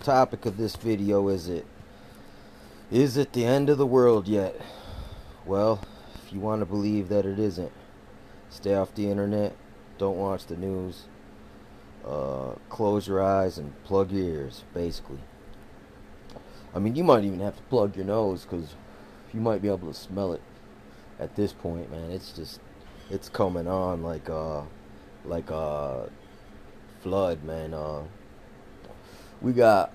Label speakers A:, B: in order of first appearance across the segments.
A: Topic of this video, is it the end of the world yet? Well, if you want to believe that it isn't, stay off the internet, don't watch the news, close your eyes and plug your ears, basically. I mean, you might even have to plug your nose because you might be able to smell it at this point, man. It's coming on like flood, man. We got,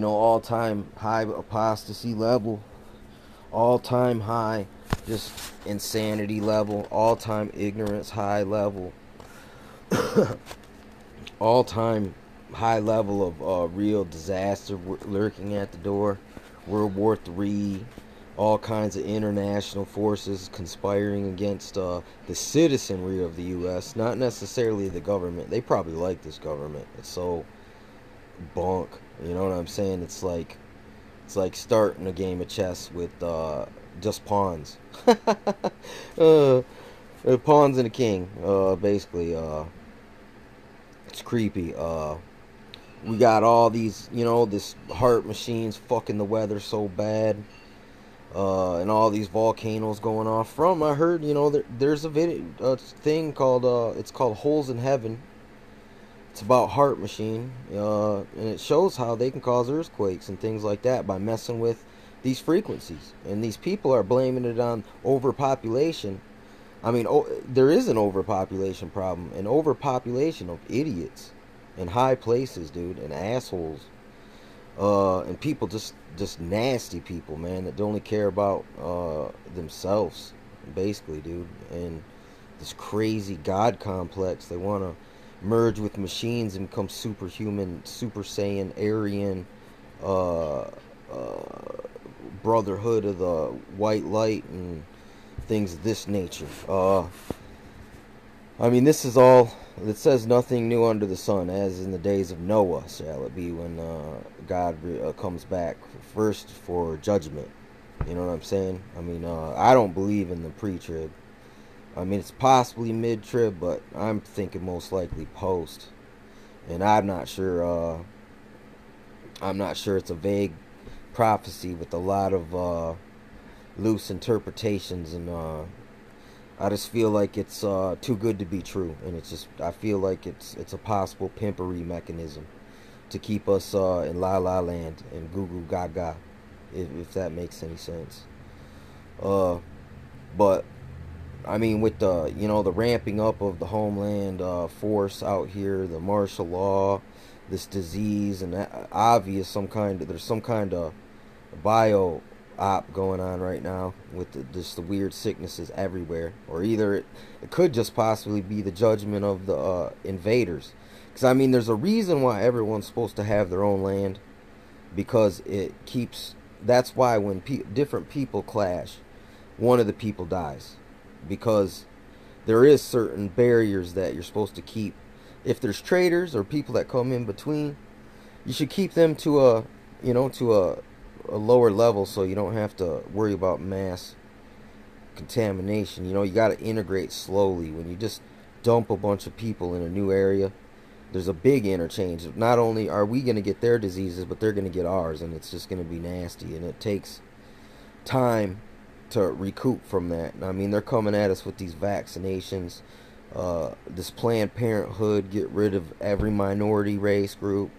A: all time high apostasy level, all time high just insanity level, all time ignorance high level, all time high level of real disaster lurking at the door. World War III, all kinds of international forces conspiring against the citizenry of the U.S., not necessarily the government. They probably like this government. It's so bunk. You know what I'm saying? It's like starting a game of chess with just pawns. uh, Pawns and a king. Basically, it's creepy. We got all these, this heart machines fucking the weather so bad. And all these volcanoes going off. I heard, there's a video, a thing called, it's called Holes in Heaven. It's about Heart Machine, and it shows how they can cause earthquakes and things like that by messing with these frequencies. And these people are blaming it on overpopulation. I mean, there is an overpopulation problem, an overpopulation of idiots in high places, dude, and assholes, and people just nasty people, man, that only care about themselves, basically, dude, and this crazy God complex. They want to merge with machines and become superhuman, Super Saiyan, Aryan, uh, Brotherhood of the White Light, and things of this nature. I mean, this is all. It says nothing new under the sun, as in the days of Noah shall it be when God comes back first for judgment. You know what I'm saying? I mean, I don't believe in the pre-trib. I mean, it's possibly mid-trib, but I'm thinking most likely post. And I'm not sure. I'm not sure. It's a vague prophecy with a lot of loose interpretations, and I just feel like it's too good to be true, and I feel like it's a possible pimpery mechanism to keep us in La La Land and Goo Goo Gaga, if that makes any sense. But I mean, with the ramping up of the Homeland Force out here, the martial law, this disease, and there's some kind of bio op going on right now with just the weird sicknesses everywhere, or either it could just possibly be the judgment of the invaders. Because I mean, there's a reason why everyone's supposed to have their own land, because it keeps. That's why when different people clash, one of the people dies, because there is certain barriers that you're supposed to keep. If there's traders or people that come in between, you should keep them to a lower level, so you don't have to worry about mass contamination. You got to integrate slowly. When you just dump a bunch of people in a new area, there's a big interchange. Not only are we going to get their diseases, but they're going to get ours, and it's just going to be nasty. And it takes time to recoup from that. I mean, they're coming at us with these vaccinations, this Planned Parenthood, get rid of every minority race group,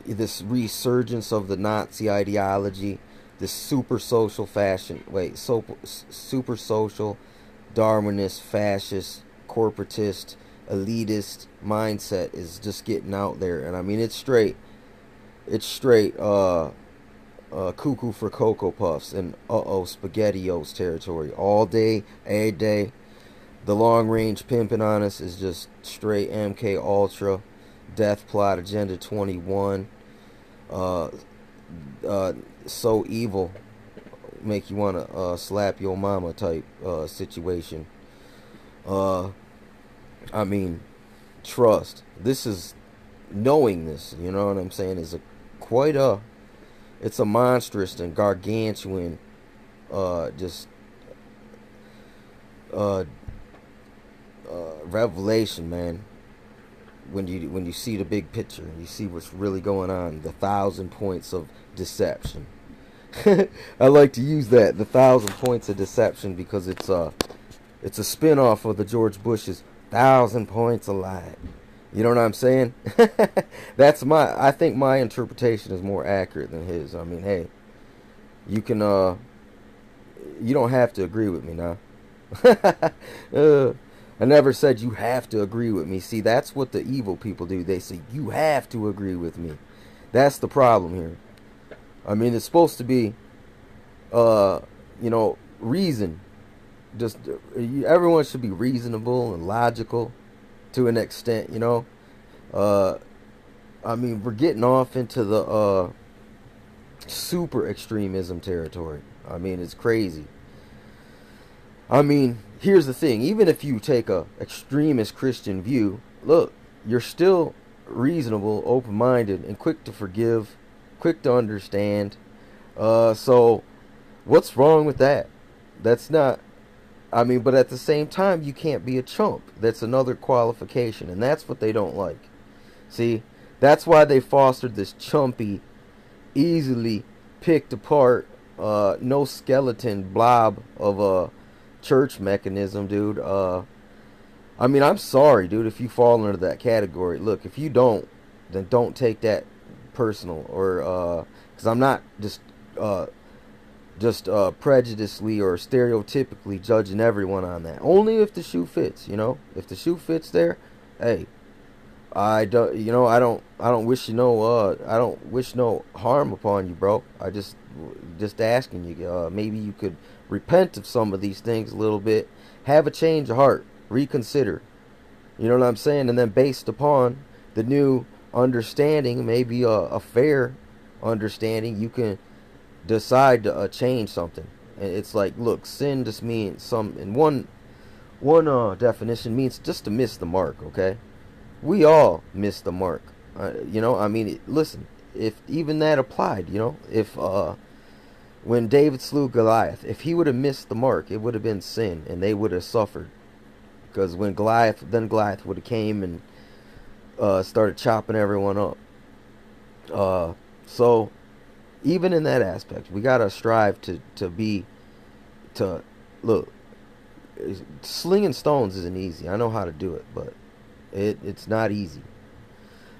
A: this resurgence of the Nazi ideology, this super social super social, Darwinist, fascist, corporatist, elitist mindset is just getting out there. And I mean, it's straight cuckoo for Cocoa Puffs and SpaghettiOs territory all day, every day. The long range pimping on us is just straight MK Ultra, Death Plot, Agenda 21. Uh, so evil, make you want to slap your mama type situation. I mean, trust. This is knowing this. You know what I'm saying? Is quite a. It's a monstrous and gargantuan, just revelation, man. when you see the big picture and you see what's really going on, the 1,000 points of deception. I like to use that, the 1,000 points of deception, because it's a spin-off of the George Bush's 1,000 points of light. You know what I'm saying? I think my interpretation is more accurate than his. I mean, hey, you can you don't have to agree with me now. I never said you have to agree with me. See, that's what the evil people do. They say you have to agree with me. That's the problem here. I mean, it's supposed to be reason. Just everyone should be reasonable and logical to an extent, I mean, we're getting off into the super extremism territory. I mean, it's crazy. I mean, here's the thing. Even if you take a extremist Christian view, look, you're still reasonable, open-minded, and quick to forgive, quick to understand. So what's wrong with that? That's not, I mean, but at the same time, you can't be a chump. That's another qualification, and that's what they don't like. See, that's why they fostered this chumpy, easily picked apart, no skeleton blob of a church mechanism, dude. I mean, I'm sorry, dude, if you fall into that category. Look, if you don't, then don't take that personal, or because I'm not just prejudicedly or stereotypically judging everyone on that. Only if the shoe fits, If the shoe fits there, hey, I don't wish no harm upon you, bro. I just asking you, maybe you could repent of some of these things a little bit, have a change of heart, reconsider. You know what I'm saying? And then based upon the new understanding, maybe a fair understanding, you can decide to change something. It's like, look, sin just means one definition means just to miss the mark. Okay, we all miss the mark. I mean, listen, if even that applied, if when David slew Goliath, if he would have missed the mark, it would have been sin, and they would have suffered. Because when Goliath would have came and started chopping everyone up. So even in that aspect, we gotta strive to look. Slinging stones isn't easy. I know how to do it, but it's not easy.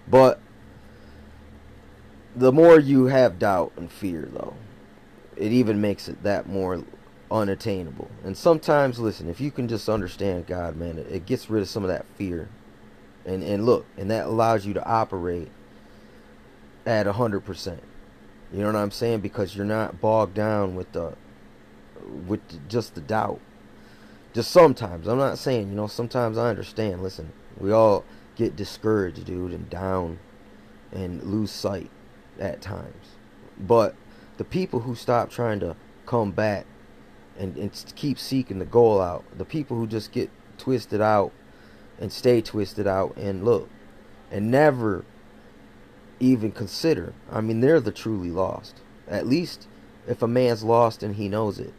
A: But the more you have doubt and fear, though, it even makes it that more unattainable. And sometimes, listen, if you can just understand God, man, it gets rid of some of that fear. And look, and that allows you to operate at 100%. You know what I'm saying? Because you're not bogged down with just the doubt. Just sometimes. I'm not saying, sometimes I understand. Listen, we all get discouraged, dude, and down and lose sight at times. But the people who stop trying to come back and keep seeking the goal out, the people who just get twisted out and stay twisted out and look and never even consider, I mean, they're the truly lost. At least if a man's lost and he knows it,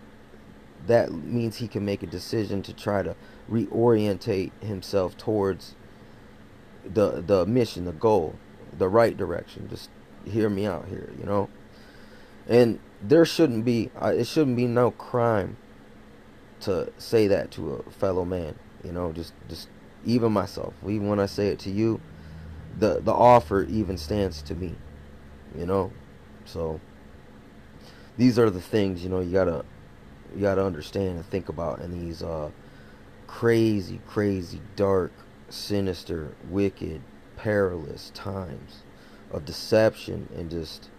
A: that means he can make a decision to try to reorientate himself towards the mission, the goal, the right direction. Just hear me out here, And there shouldn't be, it shouldn't be no crime to say that to a fellow man, just even myself. Even when I say it to you, the offer even stands to me, So these are the things, you gotta understand and think about in these crazy, dark, sinister, wicked, perilous times of deception and just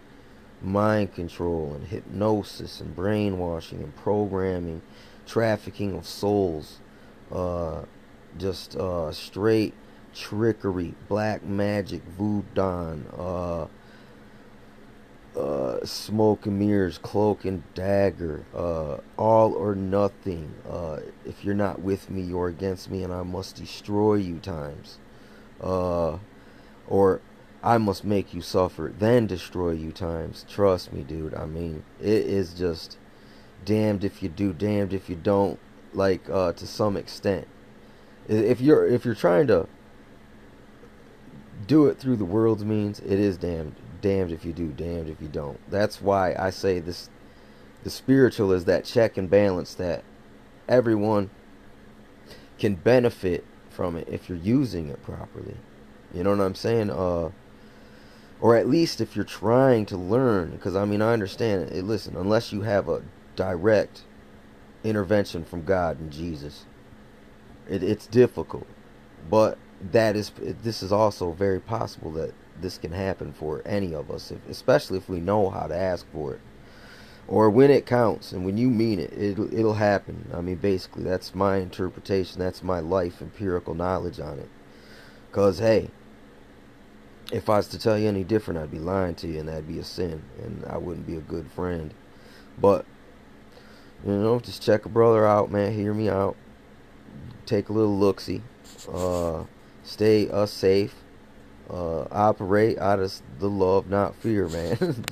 A: mind control and hypnosis and brainwashing and programming, trafficking of souls, just straight trickery, black magic, voodoo, smoke and mirrors, cloak and dagger, all or nothing. If you're not with me, you're against me, and I must destroy you times. Or I must make you suffer, then destroy you times. Trust me, dude. I mean, it is just damned if you do, damned if you don't. Like, to some extent, if you're trying to do it through the world's means, it is damned if you do, damned if you don't. That's why I say this: the spiritual is that check and balance that everyone can benefit from it if you're using it properly. You know what I'm saying? Or at least if you're trying to learn, because I mean I understand it. Listen, unless you have a direct intervention from God and Jesus, it's difficult. But this is also very possible that this can happen for any of us, especially if we know how to ask for it, or when it counts and when you mean it, it'll happen. I mean, basically, that's my interpretation. That's my life empirical knowledge on it. Cause hey, if I was to tell you any different, I'd be lying to you, and that'd be a sin, and I wouldn't be a good friend. But just check a brother out, man. Hear me out. Take a little look-see. Stay safe. Operate out of the love, not fear, man.